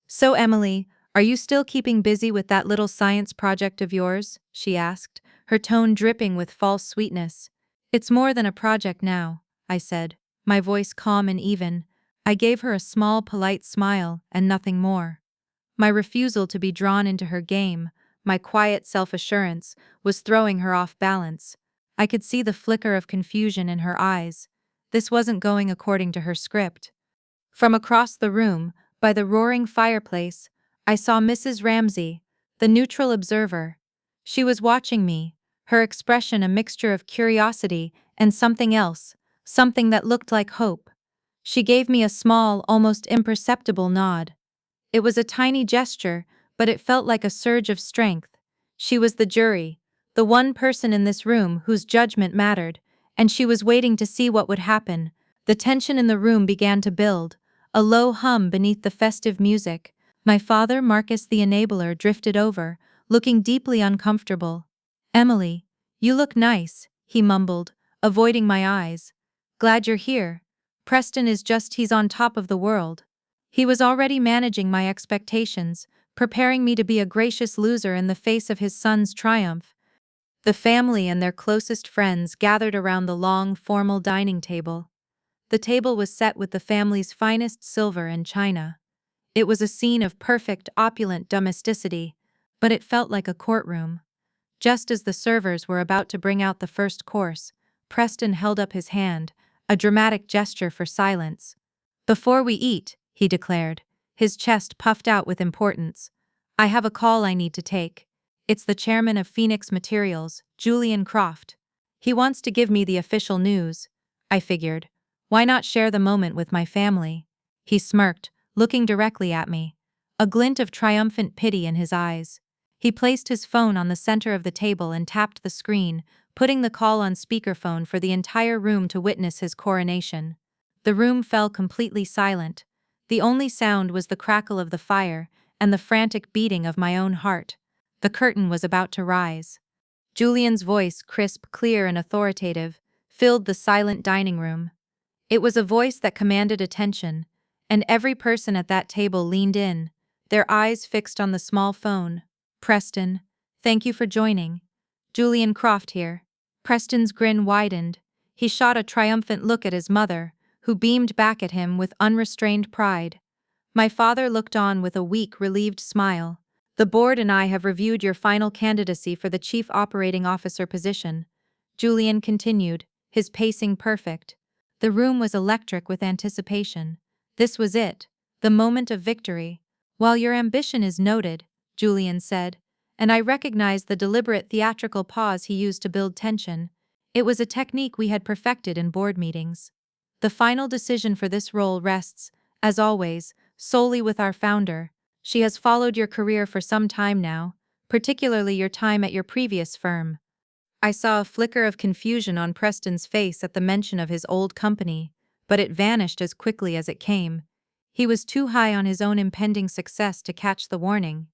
Speaker 1: "So Emily, are you still keeping busy with that little science project of yours?" she asked, her tone dripping with false sweetness. It's more than a project now, I said, my voice calm and even. I gave her a small, polite smile and nothing more. My refusal to be drawn into her game, my quiet self-assurance, was throwing her off balance. I could see the flicker of confusion in her eyes. This wasn't going according to her script. From across the room, by the roaring fireplace, I saw Mrs. Ramsay, the neutral observer. She was watching me, her expression a mixture of curiosity and something else, something that looked like hope. She gave me a small, almost imperceptible nod. It was a tiny gesture, but it felt like a surge of strength. She was the jury, the one person in this room whose judgment mattered, and she was waiting to see what would happen. The tension in the room began to build, a low hum beneath the festive music. My father, Marcus the enabler, drifted over, looking deeply uncomfortable. "Emily, you look nice," he mumbled, avoiding my eyes. "Glad you're here. Preston is he's on top of the world." He was already managing my expectations, preparing me to be a gracious loser in the face of his son's triumph. The family and their closest friends gathered around the long, formal dining table. The table was set with the family's finest silver and china. It was a scene of perfect, opulent domesticity, but it felt like a courtroom. Just as the servers were about to bring out the first course, Preston held up his hand, a dramatic gesture for silence. "Before we eat," he declared, his chest puffed out with importance, "I have a call I need to take. It's the chairman of Phoenix Materials, Julian Croft. He wants to give me the official news." I figured, why not share the moment with my family? He smirked, looking directly at me, a glint of triumphant pity in his eyes. He placed his phone on the center of the table and tapped the screen, putting the call on speakerphone for the entire room to witness his coronation. The room fell completely silent. The only sound was the crackle of the fire and the frantic beating of my own heart. The curtain was about to rise. Julian's voice, crisp, clear, and authoritative, filled the silent dining room. It was a voice that commanded attention, and every person at that table leaned in, their eyes fixed on the small phone. "Preston, thank you for joining. Julian Croft here." Preston's grin widened. He shot a triumphant look at his mother, who beamed back at him with unrestrained pride. My father looked on with a weak, relieved smile. "The board and I have reviewed your final candidacy for the Chief Operating Officer position," Julian continued, his pacing perfect. The room was electric with anticipation. This was it, the moment of victory. "While your ambition is noted," Julian said, and I recognized the deliberate theatrical pause he used to build tension. It was a technique we had perfected in board meetings. "The final decision for this role rests, as always, solely with our founder. She has followed your career for some time now, particularly your time at your previous firm." I saw a flicker of confusion on Preston's face at the mention of his old company, but it vanished as quickly as it came. He was too high on his own impending success to catch the warning.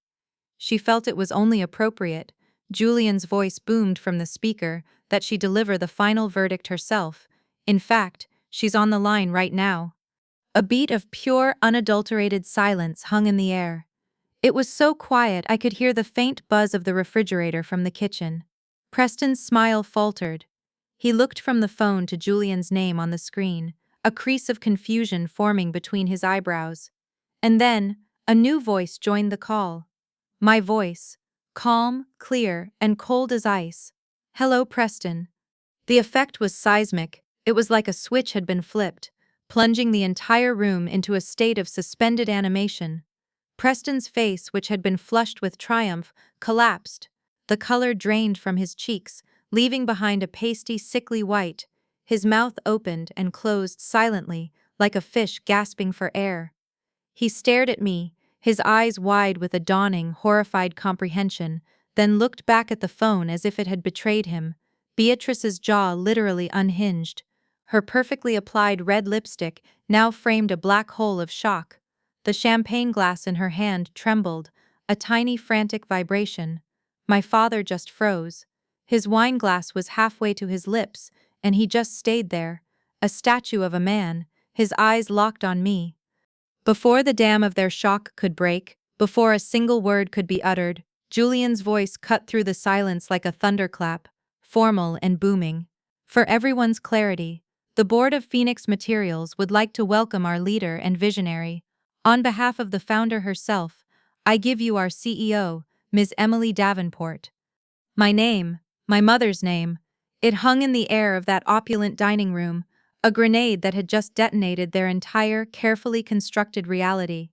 Speaker 1: She felt it was only appropriate, Julian's voice boomed from the speaker, that she deliver the final verdict herself. "In fact, she's on the line right now." A beat of pure, unadulterated silence hung in the air. It was so quiet I could hear the faint buzz of the refrigerator from the kitchen. Preston's smile faltered. He looked from the phone to Julian's name on the screen, a crease of confusion forming between his eyebrows. And then, a new voice joined the call. My voice, calm, clear, and cold as ice. "Hello, Preston." The effect was seismic. It was like a switch had been flipped, plunging the entire room into a state of suspended animation. Preston's face, which had been flushed with triumph, collapsed. The color drained from his cheeks, leaving behind a pasty, sickly white. His mouth opened and closed silently, like a fish gasping for air. He stared at me, his eyes wide with a dawning, horrified comprehension, then looked back at the phone as if it had betrayed him. Beatrice's jaw literally unhinged. Her perfectly applied red lipstick now framed a black hole of shock. The champagne glass in her hand trembled, a tiny frantic vibration. My father just froze. His wine glass was halfway to his lips, and he just stayed there, a statue of a man, his eyes locked on me. Before the dam of their shock could break, before a single word could be uttered, Julian's voice cut through the silence like a thunderclap, formal and booming. For everyone's clarity, the Board of Phoenix Materials would like to welcome our leader and visionary. On behalf of the founder herself, I give you our CEO, Ms. Emily Davenport. My name, my mother's name, it hung in the air of that opulent dining room, a grenade that had just detonated their entire, carefully constructed reality.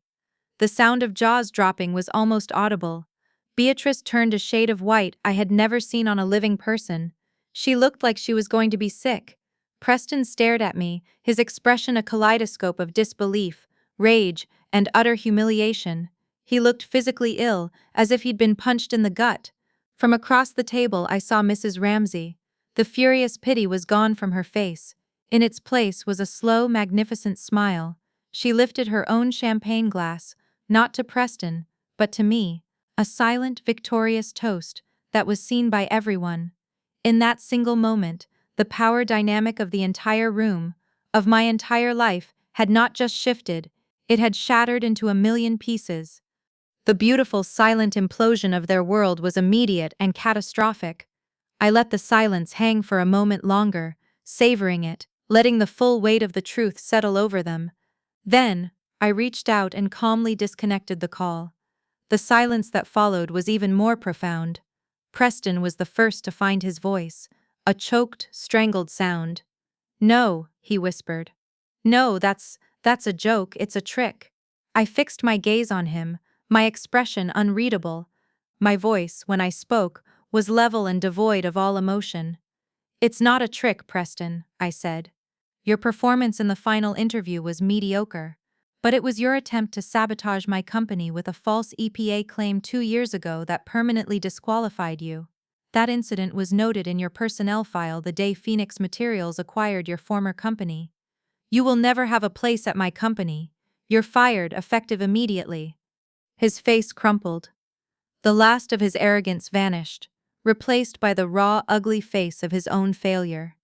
Speaker 1: The sound of jaws dropping was almost audible. Beatrice turned a shade of white I had never seen on a living person. She looked like she was going to be sick. Preston stared at me, his expression a kaleidoscope of disbelief, rage, and utter humiliation. He looked physically ill, as if he'd been punched in the gut. From across the table I saw Mrs. Ramsay. The furious pity was gone from her face. In its place was a slow, magnificent smile. She lifted her own champagne glass, not to Preston, but to me, a silent, victorious toast that was seen by everyone. In that single moment, the power dynamic of the entire room, of my entire life, had not just shifted, it had shattered into a million pieces. The beautiful, silent implosion of their world was immediate and catastrophic. I let the silence hang for a moment longer, savoring it, letting the full weight of the truth settle over them. Then, I reached out and calmly disconnected the call. The silence that followed was even more profound. Preston was the first to find his voice, a choked, strangled sound. "No," he whispered. "No, that's a joke, it's a trick." I fixed my gaze on him, my expression unreadable. My voice, when I spoke, was level and devoid of all emotion. "It's not a trick, Preston," I said. "Your performance in the final interview was mediocre. But it was your attempt to sabotage my company with a false EPA claim 2 years ago that permanently disqualified you. That incident was noted in your personnel file the day Phoenix Materials acquired your former company. You will never have a place at my company. You're fired, effective immediately." His face crumpled. The last of his arrogance vanished, replaced by the raw, ugly face of his own failure.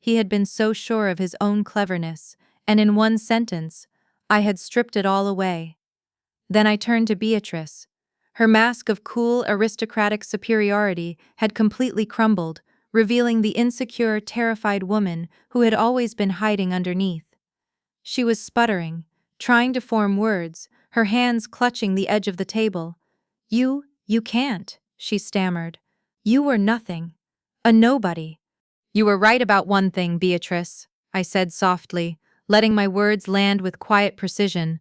Speaker 1: He had been so sure of his own cleverness, and in one sentence, I had stripped it all away. Then I turned to Beatrice. Her mask of cool, aristocratic superiority had completely crumbled, revealing the insecure, terrified woman who had always been hiding underneath. She was sputtering, trying to form words, her hands clutching the edge of the table. You can't," she stammered. "You were nothing. A nobody." "You were right about one thing, Beatrice," I said softly, letting my words land with quiet precision.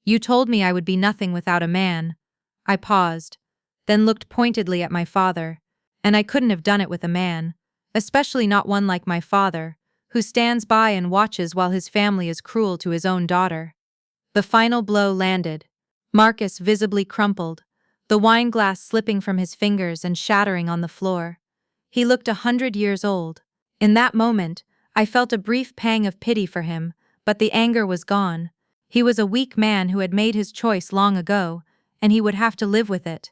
Speaker 1: "You told me I would be nothing without a man." I paused, then looked pointedly at my father. "And I couldn't have done it with a man, especially not one like my father, who stands by and watches while his family is cruel to his own daughter." The final blow landed. Marcus visibly crumpled, the wine glass slipping from his fingers and shattering on the floor. He looked 100 years old. In that moment, I felt a brief pang of pity for him, but the anger was gone. He was a weak man who had made his choice long ago, and he would have to live with it.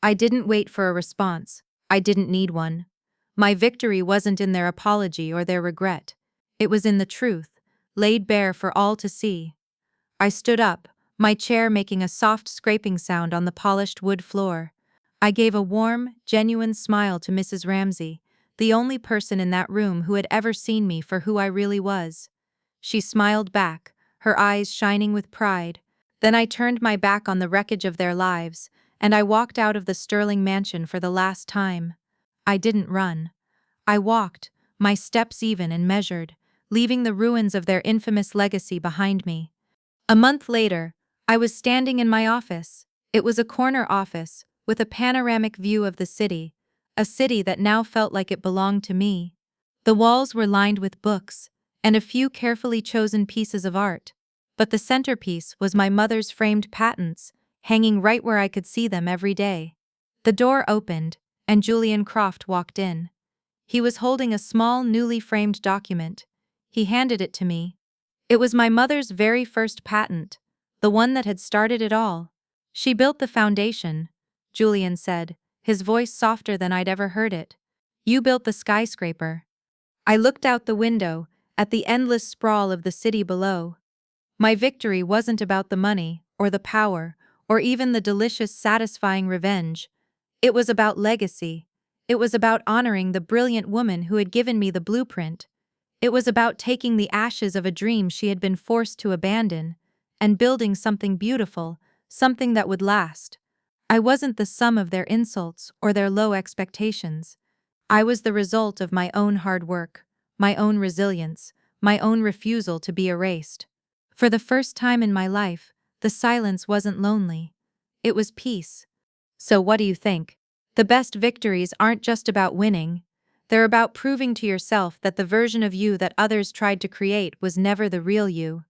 Speaker 1: I didn't wait for a response. I didn't need one. My victory wasn't in their apology or their regret. It was in the truth, laid bare for all to see. I stood up, my chair making a soft scraping sound on the polished wood floor. I gave a warm, genuine smile to Mrs. Ramsay, the only person in that room who had ever seen me for who I really was. She smiled back, her eyes shining with pride. Then I turned my back on the wreckage of their lives, and I walked out of the Sterling mansion for the last time. I didn't run. I walked, my steps even and measured, leaving the ruins of their infamous legacy behind me. A month later, I was standing in my office. It was a corner office, with a panoramic view of the city, a city that now felt like it belonged to me. The walls were lined with books, and a few carefully chosen pieces of art, but the centerpiece was my mother's framed patents, hanging right where I could see them every day. The door opened, and Julian Croft walked in. He was holding a small, newly framed document. He handed it to me. It was my mother's very first patent, the one that had started it all. "She built the foundation," Julian said, his voice softer than I'd ever heard it. "You built the skyscraper." I looked out the window, at the endless sprawl of the city below. My victory wasn't about the money, or the power, or even the delicious, satisfying revenge. It was about legacy. It was about honoring the brilliant woman who had given me the blueprint. It was about taking the ashes of a dream she had been forced to abandon and building something beautiful, something that would last. I wasn't the sum of their insults or their low expectations. I was the result of my own hard work, my own resilience, my own refusal to be erased. For the first time in my life, the silence wasn't lonely. It was peace. So what do you think? The best victories aren't just about winning. They're about proving to yourself that the version of you that others tried to create was never the real you.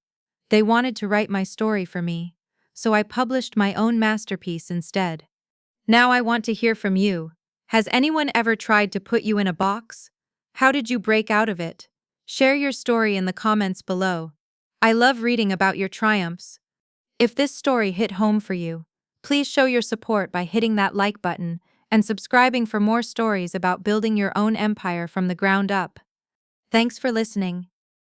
Speaker 1: They wanted to write my story for me, so I published my own masterpiece instead. Now I want to hear from you. Has anyone ever tried to put you in a box? How did you break out of it? Share your story in the comments below. I love reading about your triumphs. If this story hit home for you, please show your support by hitting that like button and subscribing for more stories about building your own empire from the ground up. Thanks for listening.